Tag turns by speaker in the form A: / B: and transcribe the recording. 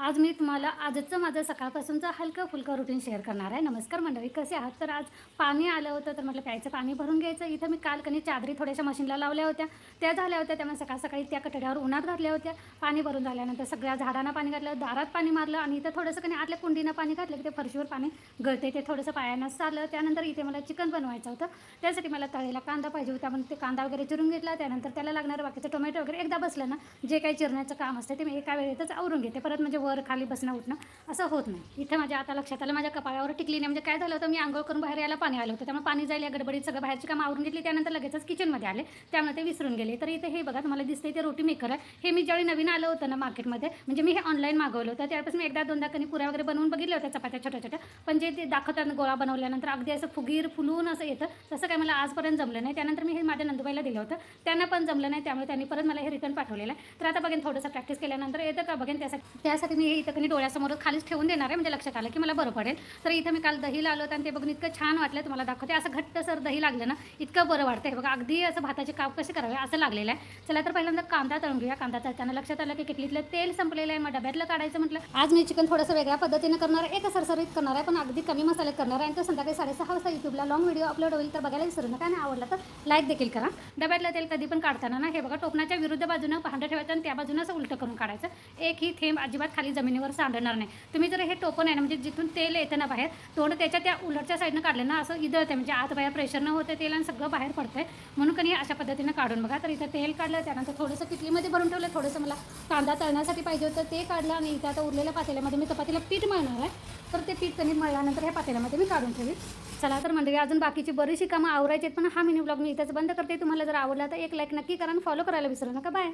A: आज मी तुम्हाला आजचं माझं सकाळपासूनचं हलकं-फुलकं रुटीन शेअर करणार आहे. नमस्कार मंडळी, कसे आहात? तर आज पाणी आलं होतं, तर म्हटलं प्यायचं पाणी भरून घ्यायचं. इथं मी काल चादरी थोड्याशा मशीनला लावल्या होत्या, त्या झाल्या होत्या. त्यामुळे सकाळी त्या कठड्यावर उन्हात घातल्या होत्या. पाणी भरून झाल्यानंतर सगळ्या झाडांना पाणी घातलं, दारात पाणी मारलं आणि इथं थोडंसं आतल्या कुंडीनं पाणी घातलं की ते फरशीवर पाणी गळते, ते थोडंसं पायानंच चाललं. त्यानंतर इथे मला चिकन बनवायचं होतं, त्यासाठी मला तळलेला कांदा पाहिजे होता. पण ते कांदा वगैरे चिरून घेतला. त्यानंतर त्याला लागणारं बाकीचं टोमॅटो वगैरे एकदा बसलं ना, जे काही चिरण्याचं काम असतं ते मी एका वेळेतच आवरून घेते. परत म्हणजे वर खाली बसणं उठणं असं होत नाही. इथं माझ्या आता लक्षात आलं, माझ्या कपाळावर टिकली नाही. म्हणजे काय झालं होतं, मी अंघोळ करून बाहेर यायला पाणी आलं होतं, त्यामुळे पाणी जाईल या गडबडीत सगळं बाहेरची कामं आवरून घेतली. त्यानंतर लगेचच किचनमध्ये आले, त्यामुळे ते विसरून गेले. तर इथे हे बघा, तुम्हाला दिसतंय ते रोटी मेकर आहे. हे मी ज्यावेळी नवीन आलं होतं ना मार्केटमध्ये, म्हणजे मी हे ऑनलाईन मागवलं होतं, त्यावेळेस मी एकदा दोनदा पुऱ्या वगैरे बनवून बघितल्या होत्या, चपात्या छोट्या-छोट्या. पण जे ते दाखवतात गोळा बनवल्यानंतर अगदी असं फुगीर फुलून असं येतं, तसं काय मला आजपर्यंत जमलं नाही. त्यानंतर मी हे माझ्या नंदुबाईला दिलं होतं, त्यांना पण जमलं नाही, त्यामुळे त्यांनी परत मला हे रिटर्न पाठवलेलं आहे. तर आता बघेन थोडंसं प्रॅक्टिस केल्यानंतर येतं का बघेन. त्यासाठी मी हे इथं डोळ्यासमोर खालीच ठेवून देणार आहे, म्हणजे लक्षात आलं की मला बरं पडेल. तर इथं मी काल दही लावलं होतं आणि ते बघून इतकं छान वाटलं, तुम्हाला दाखवते. असं घट्टसर दही लागलं ना, इतकं बरं वाटतं. हे बघा, अगदी असं भाताचे काप कसे करावे असं लागलेलं आहे. चला तर पहिल्यांदा कांदा तळून घेऊया. कांदा तळताना लक्षात आलं की किटलीतलं तेल संपलेलं आहे, मग डब्यातलं काढायचं म्हटलं. आज मी चिकन थोडंसं वेगळ्या पद्धतीने करणार आहे, एक सरसरीत करणार आहे, पण अगदी कमी मसाल्यात करणार आहे. आणि तो संध्याकाळी 6:30 वाजता यूट्यूबला लॉंग व्हिडिओ अपलोड होईल, तर बघायला विसरू नका आणि आवडला तर लाईक देखील करा. डब्यातलं तेल कधी पण काढताना ना, हे बघा, टोपणाच्या विरुद्ध बाजूनं भांडं ठेवायचं आणि त्या बाजूनं असं उलटं करून काढायचं. एकही थेंब अजिबात खाली जमिनीवर सांडणार नाही. तुम्ही जर हे टोपण आहे ना, म्हणजे जिथून तेल येतं ना बाहेर, तोंड त्याच्या त्या उलटच्या साईडनं काढलं ना, असं इदळतं, म्हणजे आत बाहेर प्रेशर न होतं तेल आणि सगळं बाहेर पडतंय. म्हणून कधी अशा पद्धतीनं काढून बघा. तर इथं तेल काढलं, त्यानंतर थोडंसं किटलीमध्ये भरून ठेवलं. थोडंसं मला कांदा तळण्यासाठी पाहिजे होतं, ते काढलं. आणि इथं आता उरलेल्या पातेल्यामध्ये मी चपातीला पीठ मळणार आहे, तर ते पीठ कणी मळल्यानंतर ह्या पातेल्यामध्ये मी काढून ठेवी. चला तर मंडळी, अजून बाकीची बरीचशी कामं आवरायची आहेत, पण हा मिनी ब्लॉग मी इथंच बंद करते. तुम्हाला जर आवडला तर एक लाईक नक्की करा आणि फॉलो करायला विसरू नका. बाय.